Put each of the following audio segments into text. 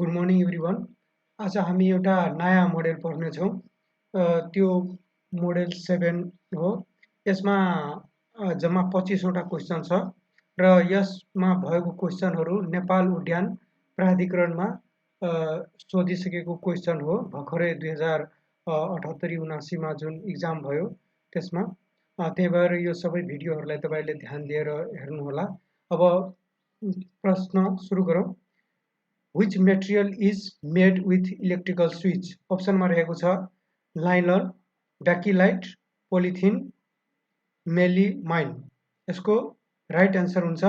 Good morning everyone. आज हामी एउटा नयाँ मोडेल पढ्नेछौँ। त्यो मोडेल 7 हो। यसमा जम्मा 25वटा क्वेसन छ र यसमा भएको क्वेसनहरू नेपाल उद्यान प्राधिकरणमा सोधिसकेको क्वेसन हो। भर्खरै 2078-79मा जुन इक्जाम भयो त्यसमा। त्यही भएर यो सबै भिडियोहरूलाई तपाईँले ध्यान दिएर हेर्नुहोला। अब प्रश्न सुरु गरौँ। Which material is made with electrical switch? अप्सनमा रहेको छ नाइलन, ब्याकिलाइट, पोलिथिन, मेलिमाइन। यसको राइट आन्सर हुन्छ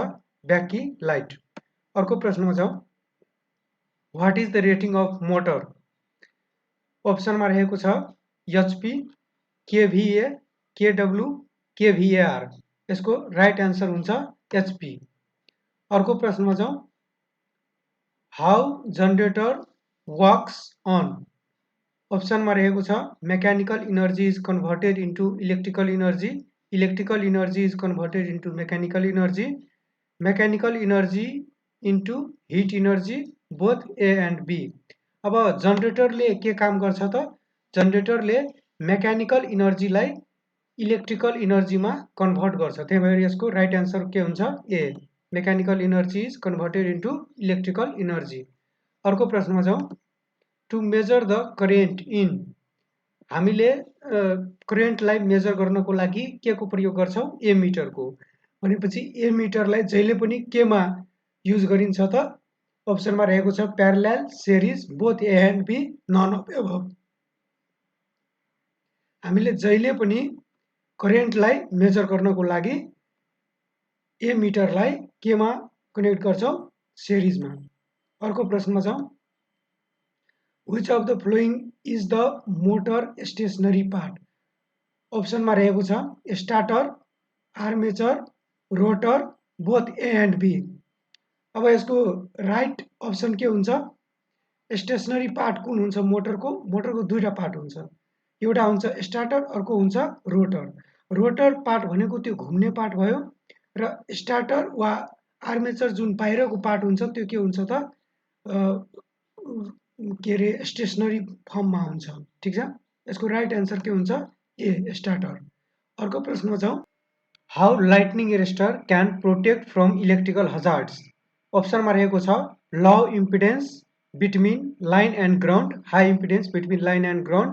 ब्याकिलाइट। अर्को प्रश्नमा जाउँ। What is the rating of motor? अप्सनमा रहेको छ HP, KVA, KW, KVAR। यसको राइट आन्सर हुन्छ HP। अर्को प्रश्नमा जाउँ। How generator works on? अप्सनमा रहेको छ mechanical energy is converted into electrical energy, electrical energy is converted into mechanical energy, mechanical energy into heat energy, both A and B। अब जनरेटरले के काम गर्छ त? जनरेटरले मेकानिकल इनर्जीलाई इलेक्ट्रिकल इनर्जीमा कन्भर्ट गर्छ। त्यही भएर यसको राइट आन्सर के हुन्छ? A. Mechanical energy is converted into electrical energy. अर्को प्रश्नमा जाउँ। To measure the current in, हामीले करेन्टलाई मेजर गर्नको लागि के को प्रयोग गर्छौँ? ए मिटरको। भनेपछि ए मिटरलाई जहिले पनि केमा युज गरिन्छ त? अप्सनमा रहेको छ parallel, series, both A and B, none of above. हामीले जहिले पनि करेन्टलाई मेजर गर्नको लागि ए मिटरलाई केमा कनेक्ट गर्छौँ? सिरिजमा। अर्को प्रश्नमा जाउँ। Which of the following is the motor stationary part? अप्सनमा रहेको छ starter, armature, rotor, both A and B. अब यसको राइट अप्सन के हुन्छ? स्टेसनरी पार्ट कुन हुन्छ मोटरको? मोटरको दुईटा पार्ट हुन्छ। एउटा हुन्छ स्टार्टर, अर्को हुन्छ रोटर। रोटर पार्ट भनेको त्यो घुम्ने पार्ट भयो र स्टार्टर वा आर्मेचर जुन बाहिरको पार्ट हुन्छ त्यो के हुन्छ त? के अरे स्टेसनरी फर्ममा हुन्छ। ठिक छ। यसको राइट आन्सर के हुन्छ? A starter. अर्को प्रश्नमा जाउँ। How lightning arrester can protect from electrical hazards? अप्सनमा रहेको छ low impedance between line and ground, high impedance between line and ground,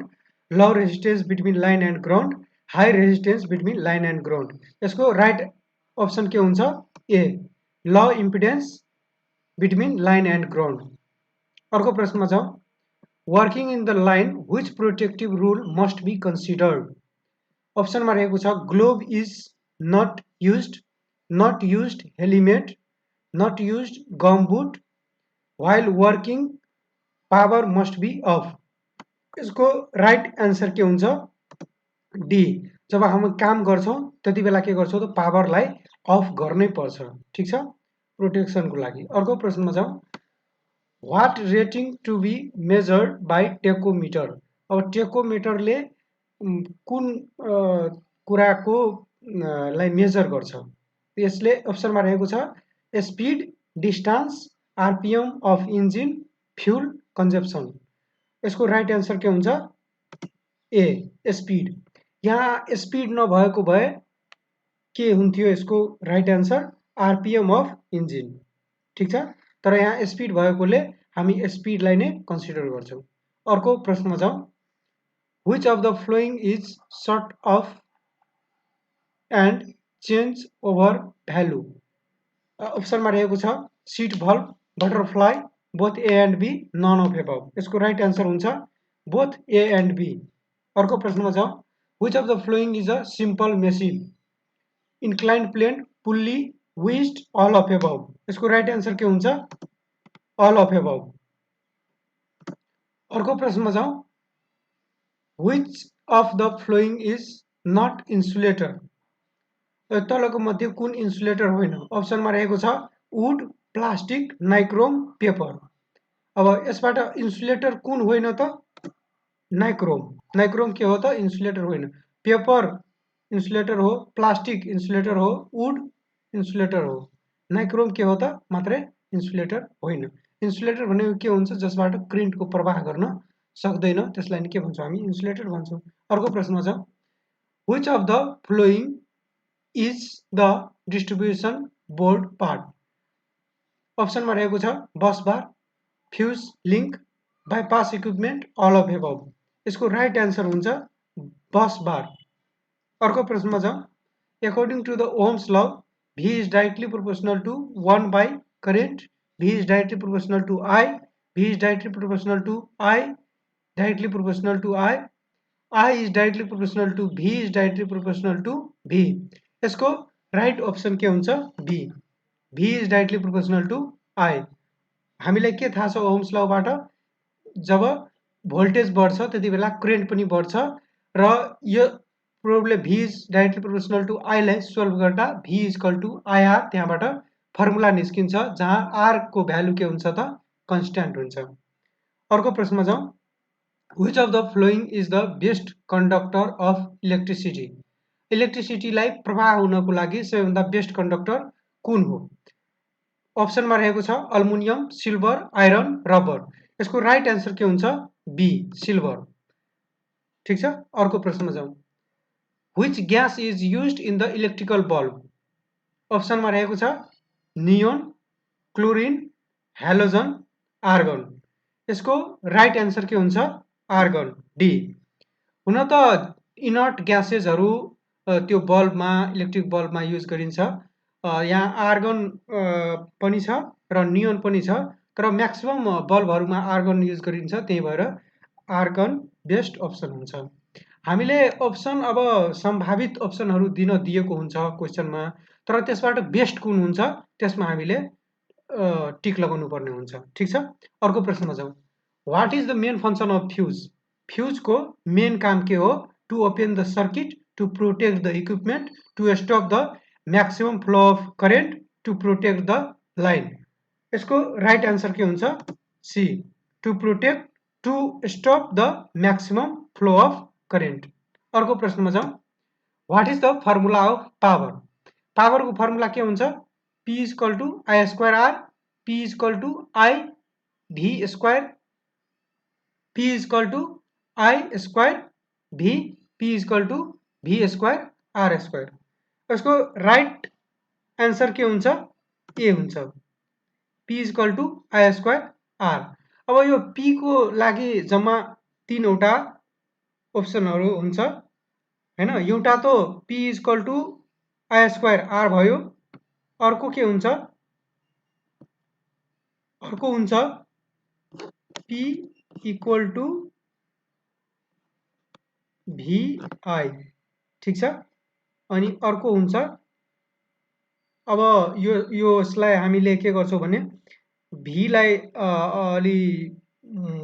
low resistance between line and ground, high resistance between line and ground. यसको right option के हुन्छ? A low impedance between line and ground. अर्को प्रश्नमा जाउँ। Working in the line which protective rule must be considered? अप्सनमा रहेको छ glove is not used helmet, not used gum boot, while working power must be off. यसको right answer के हुन्छ? D. जब हामी काम गर्छौँ त्यति बेला के गर्छौँ त? पावरलाई अफ गर्नै पर्छ। ठिक छ, प्रोटेक्सनको लागि। अर्को प्रश्नमा जाउँ। What rating to be measured by tachometer? अब टेकोमिटरले कुन कुराको लाई मेजर गर्छ? यसले अप्सनमा रहेको छ speed, distance, RPM of engine, fuel consumption. यसको राइट आन्सर के हुन्छ? ए स्पिड। यहाँ स्पिड नभएको भए के हुन्थ्यो? यसको right answer RPM of engine. ठिक छ, तर यहाँ स्पिड भएकोले हामी स्पिडलाई नै कन्सिडर गर्छौँ। अर्को प्रश्नमा जाउँ। Which of the following is shut off and change over valve? अप्सनमा रहेको छ seat valve, butterfly, both A and B, none of above. यसको राइट आन्सर हुन्छ बोथ ए एन्ड बी। अर्को प्रश्नमा जाउँ। Which of the following is a simple machine? Inclined plane, pulley, wrist, all of above. यसको right answer के हुन्छ? All of above. अर्को प्रश्नमा जाउँ। Which of the following is not insulator? तलको मध्ये कुन इन्सुलेटर होइन? अप्सनमा रहेको छ वुड, प्लास्टिक, नाइक्रोम, पेपर। अब यसबाट इन्सुलेटर कुन होइन त? नाइक्रोम। नाइक्रोम के हो त? इन्सुलेटर होइन। पेपर इन्सुलेटर हो, प्लास्टिक इन्सुलेटर हो, वुड इन्सुलेटर हो। नाइक्रोम के हो त? मात्रै इन्सुलेटर होइन। इन्सुलेटर भनेको के हुन्छ जसबाट करेन्टको प्रवाह गर्न सक्दैन त्यसलाई नि के भन्छौँ हामी इन्सुलेटर भन्छौँ। अर्को प्रश्नमा छ which of the following is the distribution board part. अप्सनमा रहेको छ bus bar, fuse link, bypass equipment, all of above. यसको राइट एन्सर हुन्छ बस बार। अर्को प्रश्नमा छ according to the Ohm's law V is directly proportional to 1 by current, V is directly proportional to I, V is directly proportional to I, directly proportional to I is directly proportional to V is directly proportional to V। यसको right option के हुन्छ B, V is directly proportional to I। हामीलाई के थाहा छ ohms लबाट जब voltage बढ्छ त्यति बेला करेन्ट पनि बढ्छ र यो problem V is directly proportional to I लाई सोल्भ गर्दा V is equal to IR त्यहाँबाट फर्मुला निस्किन्छ जहाँ R को भ्यालु के हुन्छ त कन्स्ट्यान्ट हुन्छ। अर्को प्रश्नमा जाउँ which of the following is the best conductor of electricity। इलेक्ट्रिसिटीलाई प्रवाह हुनको लागि सबैभन्दा बेस्ट कन्डक्टर कुन हो। अप्सनमा रहेको छ अल्मुनियम, सिल्भर, आइरन, रबर। यसको राइट एन्सर के हुन्छ बी सिल्भर। ठीक छ। अर्को प्रश्नमा जाउँ which gas is used in the electrical bulb। अप्सनमा रहेको छ नियोन, क्लोरिन, हेलोजन, आर्गन। यसको राइट एन्सर के हुन्छ आर्गन डी। हुन त इनर्ट ग्यासेसहरू त्यो बल्बमा इलेक्ट्रिक बल्बमा युज गरिन्छ। यहाँ आर्गन पनि छ र नियोन पनि छ तर म्याक्सिमम बल्बहरूमा आर्गन युज गरिन्छ त्यही भएर आर्गन बेस्ट अप्सन हुन्छ। हामीले अप्सन अब सम्भावित अप्सनहरू दिन दिएको हुन्छ क्वेसनमा तर त्यसबाट बेस्ट कुन हुन्छ त्यसमा हामीले टिक लगाउनु पर्ने हुन्छ। ठीक छ। अर्को प्रश्नमा जाउँ what is the main function of fuse. Fuse को मेन काम के हो to open the circuit, to protect the equipment, to stop the maximum flow of current, to protect the line. इसको राइट आंसर के हुन्छ C to protect to stop the maximum flow of current. अर्को प्रश्नमा जाउँ what is the formula of power. Power को formula के हुन्छ P is equal to I square R, P is equal to I V square, P is equal to I square V, P is equal to V square R square. यसको right answer के हुन्छ A हुन्छ P is equal to I square R. अब यो P को लागि जम्मा तीनवटा अप्सनहरू हुन्छ हैन। एउटा त P is equal to I square R भयो, अर्को के हुन्छ अर्को हुन्छ P इक्वल टू VI। ठीक छ। अनि अर्को हुन्छ अब यसलाई हामीले के गर्छौं भने V लाई अलि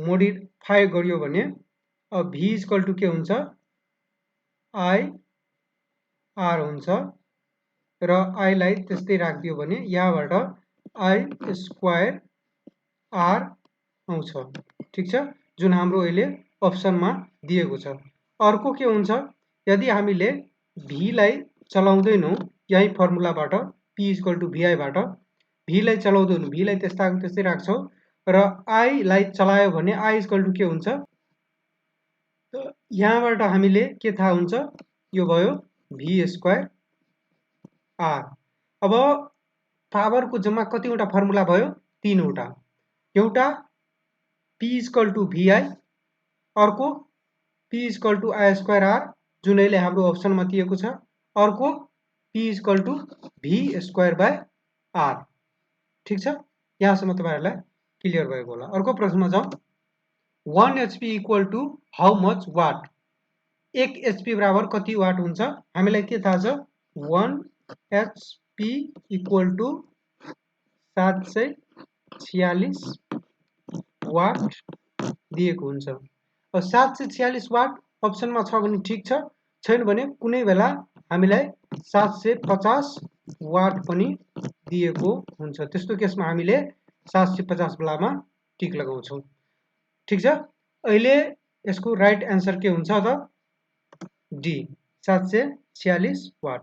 मोडिफाई गरियो भने अब V इज इक्वल टू के हुन्छ आई आर हुन्छ र आई लाई त्यस्तै राखिदियो भने यहाँबाट आई स्क्वायर आर आउँछ। ठीक छ। जुन हाम्रो अहिले अप्सनमा दिएको छ। अर्को के हुन्छ यदि हामीले V लाई चलाउँदैनौं यही फर्मुलाबाट P is equal to VI बाट V लाई चलाउँदैनौं V लाई त्यस्ताको त्यस्तै राख्छौं र I लाई चलायो भने I इज इक्वल टू के हुन्छ यहाँबाट हामीले के थाहा हुन्छ यो भयो V स्क्वायर आर। अब पावर को जम्मा कतिवटा फर्मुला भयो तीनवटा। एउटा P is equal to VI, अर्को P is equal to I square R जुन अहिले हाम्रो अप्सनमा दिएको छ, अर्को P is equal to V square by R. ठीक छ। यहाँसम्म तपाईहरुलाई क्लियर भएको होला। अर्को प्रश्नमा जाउँ 1 HP equal to how much watt. 1 HP बराबर कति वाट हुन्छ हामीलाई के थाहा छ 1 HP इक्वल टू 746 वाट दिएको हुन्छ। 746 वाट अप्सनमा छ भने ठीक छ, छैन भने कुनै बेला हामीलाई 750 वाट पनि दिएको हुन्छ। त्यस्तो केसमा हामीले 750 बेलामा टिक लगाउँछौं। ठीक छ। अहिले यसको राइट एन्सर के हुन्छ त डी 746 वाट।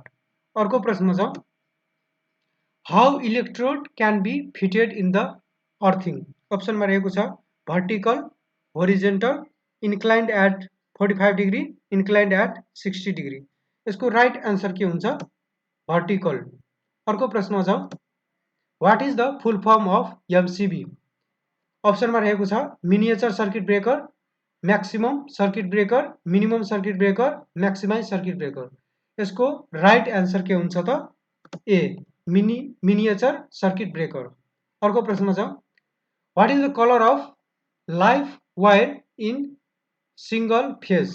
अर्को प्रश्नमा जाउँ how electrode can be fitted in the earthing. अप्सनमा रहेको छ vertical, horizontal, inclined at 45 degree, inclined at 60 degree. यसको राइट एन्सर के हुन्छ? भर्टिकल। अर्को प्रश्नमा जाउँ। What is the full form of MCB? अप्सनमा रहेको छ miniature circuit breaker, maximum circuit breaker, minimum circuit breaker, maximise circuit breaker. यसको राइट एन्सर के हुन्छ त? A miniature circuit breaker. अर्को प्रश्नमा जाउँ। What is the colour of life wire in single phase?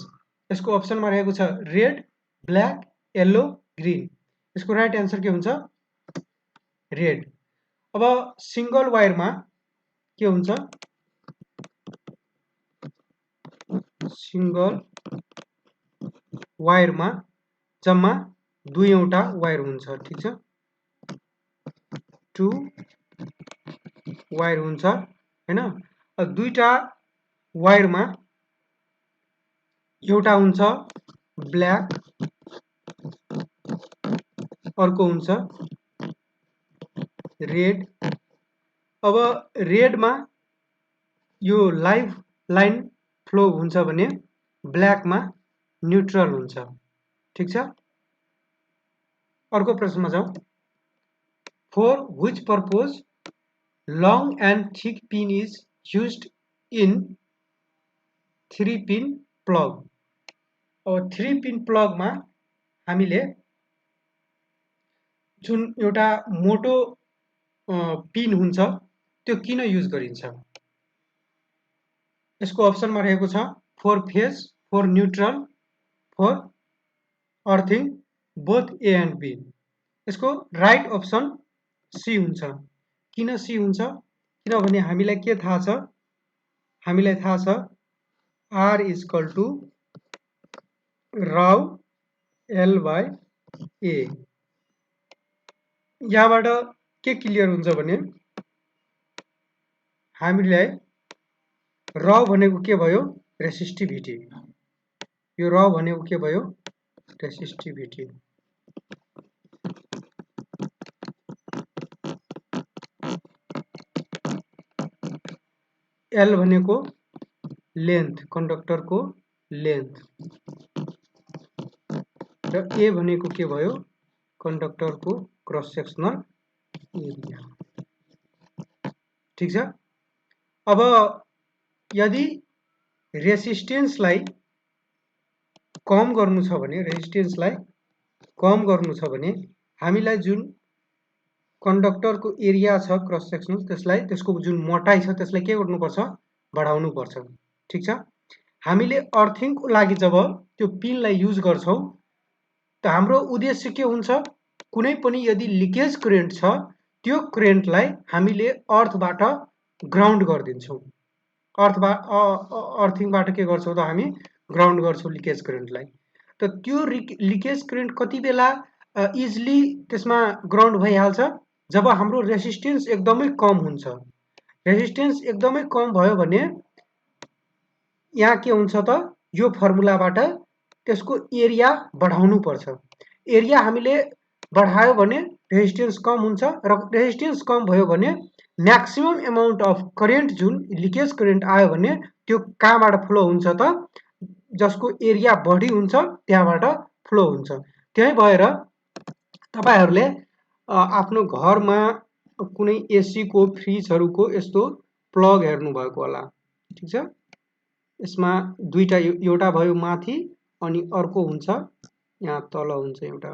यसको अप्सनमा रहेको छ रेड, ब्ल्याक, येलो, ग्रीन। यसको राइट एन्सर के हुन्छ? रेड। अब सिंगल वायरमा के हुन्छ? सिंगल वायरमा जम्मा दुईवटा वायर हुन्छ, ठीक छ? 2 वायर हुन्छ हैन? दुईटा वायरमा एउटा हुन्छ ब्ल्याक, अर्को हुन्छ रेड। अब रेडमा यो लाइफ लाइन फ्लो हुन्छ भने ब्ल्याकमा न्यूट्रल हुन्छ, ठीक छ? अर्को प्रश्नमा जाउँ। For which purpose long and thick pin is used in 3-pin plug? अब 3-pin प्लगमा हामीले जुन एउटा मोटो पिन हुन्छ त्यो किन युज गरिन्छ? यसको अप्सनमा रहेको छ four phase, four neutral, four earthing, both A and B. यसको राइट अप्सन सी हुन्छ। किन सी हुन्छ? किनभने हामीलाई के थाहा छ? हामीलाई थाहा छ R equal to rho L by A। यहाँबाट के क्लियर हुन्छ भने हामीलाई र भनेको के भयो? रेसिस्टिभिटी। यो र भनेको के भयो? रेसिस्टिभिटी। L भनेको लेन्थ, कन्डक्टरको लेन्थ, र A भनेको के भयो? कन्डक्टरको क्रस सेक्सनल एरिया, ठीक छ? अब यदि रेसिस्टेन्सलाई कम गर्नु छ भने, हामीलाई जुन कन्डक्टरको एरिया छ क्रस सेक्सनल, त्यसको जुन मोटाइ छ त्यसलाई के गर्नुपर्छ? बढाउनु पर्छ, ठीक छ? हामीले अर्थिङको लागि जब त्यो पिनलाई युज गर्छौं त हाम्रो उद्देश्य के हुन्छ? कुनै पनि यदि लिकेज करेन्ट छ त्यो करेन्टलाई हामीले अर्थबाट ग्राउन्ड गरिदिन्छौं। अर्थिङबाट के गर्छौं त हामी? ग्राउन्ड गर्छौं लिकेज करेन्टलाई। त त्यो लिकेज करेन्ट कति बेला इजिली त्यसमा ग्राउन्ड भइहाल्छ? जब हाम्रो रेसिस्टेन्स एकदमै कम हुन्छ। रेसिस्टेन्स एकदमै कम भयो भने यहाँ के हुन्छ त? यो फर्मुलाबाट त्यसको एरिया बढाउनु पर्छ। एरिया हामीले बढायो भने रेजिस्टेन्स कम हुन्छ, र रेजिस्टेन्स कम भयो भने म्याक्सिमम अमाउन्ट अफ करेन्ट जुन लिकेज करेन्ट आयो भने त्यो कहाँबाट फ्लो हुन्छ त? जसको एरिया बढी हुन्छ त्यहाँबाट फ्लो हुन्छ। त्यही भएर तपाईहरुले आफ्नो घरमा कुनै एसी को, फ्रिजहरुको यस्तो प्लग हेर्नु भएको होला, ठीक छ? यसमा दुईटा, एउटा भयो माथि अनि अर्को हुन्छ यहाँ तल हुन्छ एउटा,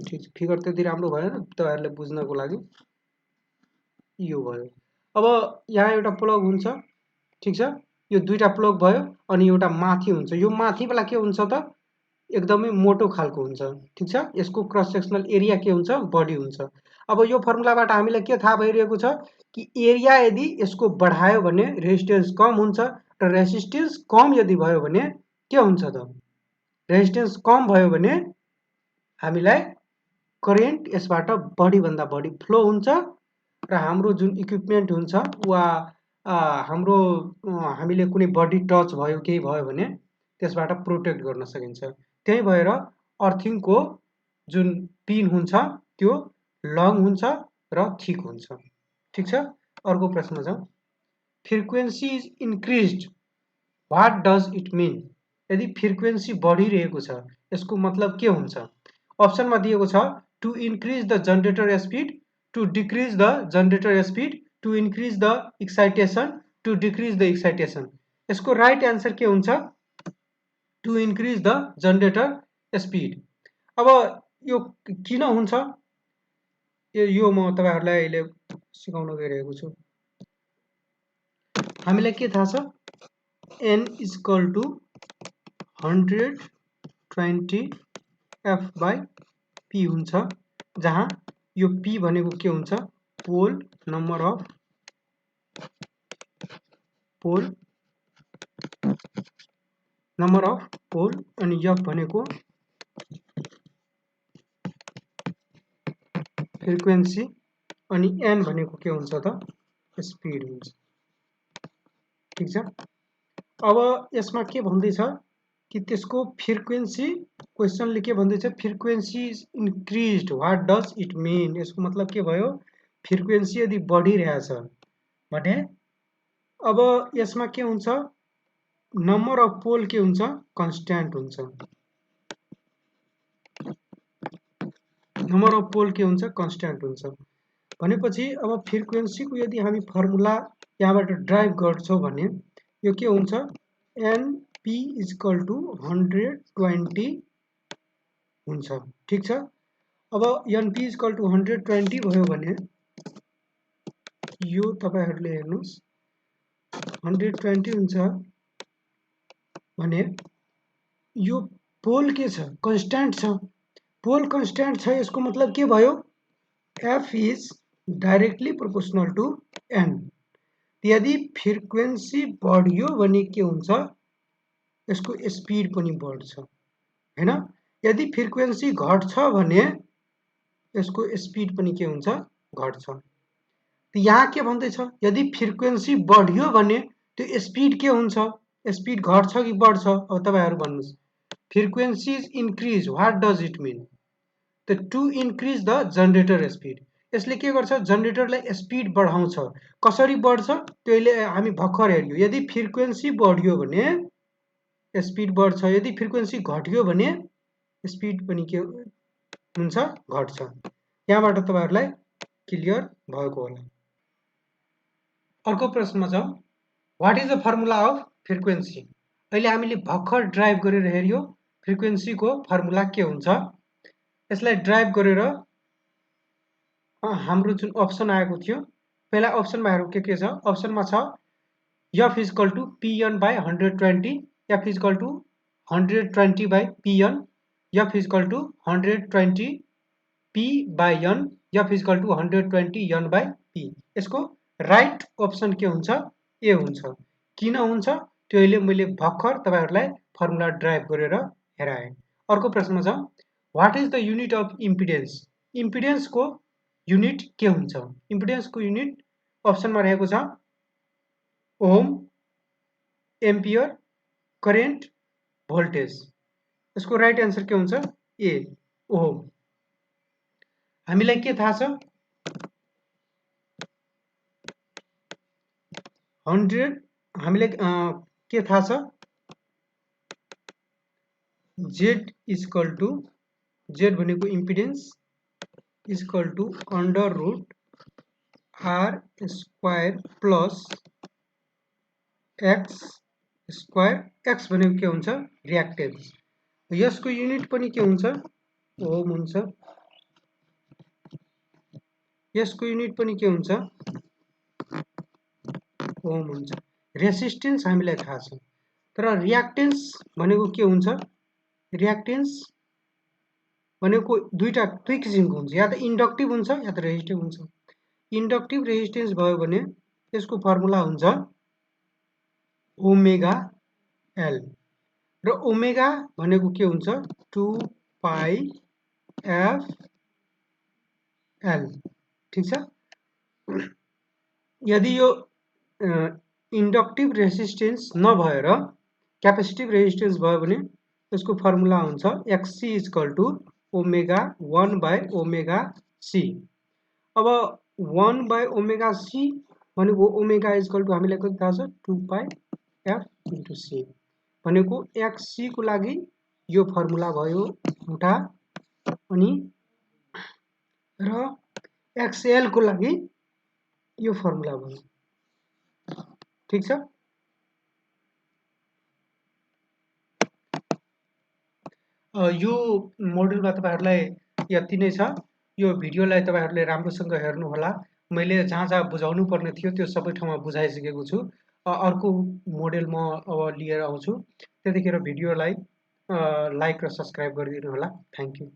ठीक छ? फिगर त्यति राम्रो भएन, तपाईहरुले बुझ्नको लागि यो भयो। अब यहाँ एउटा प्लग हुन्छ, ठीक छ? यो दुईटा प्लग भयो अनि एउटा माथि हुन्छ। यो माथिवाला के हुन्छ त? एकदमै मोटो खालको हुन्छ, ठीक छ? यसको क्रस सेक्सनल एरिया के हुन्छ? बढी हुन्छ। अब यो फर्मुलाबाट हामीलाई के थाहा भइरहेको छ कि एरिया यदि यसको बढायो भने रेजिस्टेन्स कम हुन्छ, र रेजिस्टेन्स कम यदि भयो भने के हुन्छ त? रेजिस्टेन्स कम भयो भने हामीलाई करेन्ट यसबाट बढी भन्दा बढी फ्लो हुन्छ, र हाम्रो जुन इक्विपमेन्ट हुन्छ वा हाम्रो हामीले कुनै बडी टच भयो, केही भयो भने त्यसबाट प्रोटेक्ट गर्न सकिन्छ। त्यही भएर अर्थिङको जुन पिन हुन्छ त्यो लङ हुन्छ र थिक हुन्छ, ठीक छ। अर्को प्रश्न जाउँ। Frequency is increased, what does it mean? यदि फ्रिक्वेन्सी बढिरहेको छ यसको मतलब के हुन्छ? अप्सनमा दिएको छ to increase the generator speed, to decrease the generator speed, to increase the excitation, to decrease the excitation. यसको राइट एन्सर के हुन्छ? To increase the generator speed. अब यो किन हुन्छ यो म तपाईहरुलाई अहिले सिकाउन गइरहेको छु। हामीलाई के थाहा छ? n इक्वल टु 120 f/p हुन्छ, जहाँ यो p भनेको के हुन्छ? पोल नम्बर अफ पोल अनि f भनेको फ्रिक्वेन्सी अनि n भनेको के हुन्छ त? स्पिड हुन्छ। ठीक छ। अब यसमा के भन्दैछ कि त्यसको फ्रिक्वेन्सी, क्वेशनले के भन्दैछ? Frequency is increased, what does it mean? यसको मतलब के भयो? फ्रिक्वेन्सी यदि बढिरहेछ भने अब यसमा के हुन्छ? नम्बर अफ पोल के हुन्छ? कन्स्ट्यान्ट हुन्छ। नम्बर अफ पोल के हुन्छ? कन्स्ट्यान्ट हुन्छ। भनेपछि अब फ्रिक्वेन्सीको यदि हामी फर्मुला यहाँबाट ड्राइभ गर्छौं भने यो के हुन्छ? np इक्वल टु 120 हुन्छ। ठीक छ। अब np इक्वल टु 120 भयो भने यो तपाईहरुले हेर्नुस् 120 हुन्छ भने यो पोल के छ? कन्स्ट्यान्ट छ। पोल कन्स्ट्यान्ट छ, यसको मतलब के भयो? f is directly proportional to n। यदि फ्रिक्वेन्सी बढ्यो भने के हुन्छ? यसको स्पिड पनि बढ्छ, हैन? यदि फ्रिक्वेन्सी घट्छ भने यसको स्पिड पनि के हुन्छ? घट्छ। त यहाँ के भन्दैछ? यदि फ्रिक्वेन्सी बढ्यो भने त्यो स्पिड के हुन्छ? स्पिड घट्छ कि बढ्छ? अब तपाईहरु भन्नुस्। Frequency is increase, what does it mean? त to increase the generator speed. यसले के गर्छ? जनरेटरलाई स्पिड बढाउँछ। कसरी बढ्छ? त्यसले हामी भर्खर हेर्यो। यदि फ्रिक्वेन्सी बढ्यो भने स्पिड बढ्छ, यदि फ्रिक्वेन्सी घट्यो भने स्पिड पनि के हुन्छ? घट्छ। यहाँबाट तपाईहरुलाई क्लियर भएको होला। अर्को प्रश्नमा जाउँ। What is the formula of frequency? अहिले हामीले भर्खर ड्राइभ गरेर हेर्यो फ्रिक्वेन्सीको फर्मुला के हुन्छ। यसलाई ड्राइभ गरेर हाम्रो जुन अप्सन आएको थियो, पहिला अप्सनमा हेरौँ के छ। अप्सनमा छ f equal to pn by 120, f equal to 120 by pn, f equal to 120 p by n, f equal to 120 n by p। यसको राइट अप्सन के हुन्छ? ए हुन्छ। किन हुन्छ? त्यो अहिले मैले भर्खर तपाईहरुलाई फर्मुला ड्राइभ गरेर हेराएँ। अर्को प्रश्नमा जाउँ। What is the unit of impedance? इम्पिडेन्सको युनिट के हुन्छ? इम्पिडेन्सको युनिट अप्सनमा रहेको छ ओम, एम्पियर, करेन्ट, भोल्टेज। यसको राइट एन्सर के हुन्छ? ए, ओम। हामीलाई के थाहा छ? 100 हामीले के थाहा छ? Z इक्वल टु, Z भनेको impedance equal to under root R square plus X square. X भनेको के हुन्छ? रियाक्टेन्स। यसको युनिट पनि के हुन्छ? ओम हुन्छ। यसको युनिट पनि के हुन्छ? ओम हुन्छ। रेसिस्टेन्स हामीलाई थाहा छ, तर रियाक्टेन्स भनेको के हुन्छ? रियाक्टेन्स भनेको दुईटा दुई किसिमको हुन्छ, या त इन्डक्टिभ हुन्छ या त रेजिस्टिभ हुन्छ। इन्डक्टिभ रेजिस्टेन्स भयो भने यसको फर्मुला हुन्छ ओमेगा एल, र ओमेगा भनेको के हुन्छ? 2 पाई एफ एल। ठीक छ। यदि यो इन्डक्टिभ रेजिस्टेन्स नभएर क्यापेसिटिभ रेजिस्टेन्स भयो भने यसको फर्मुला हुन्छ XC equal to omega 1 by omega C. अब 1/ओमेगा c भनेको ओमेगा इक्वल टु हामीलाई कति थाहा छ 2πf/c भनेको xc को लागि यो फर्मुला भयो एउटा अनि र xl को लागि यो फर्मुला भयो ठीक छ। यो मोड्युलमा तपाईहरुलाई यति नै छ। यो भिडियोलाई तपाईहरुले राम्रोसँग हेर्नु होला। मैले जहाँ जहाँ बुझाउनु पर्ने थियो त्यो सबै ठाउँमा बुझाइसकेको छु। अर्को मोडेल म अब लिएर आउँछु। त्यतिखेर भिडियोलाई लाइक र सब्स्क्राइब गरिदिनु होला। Thank you.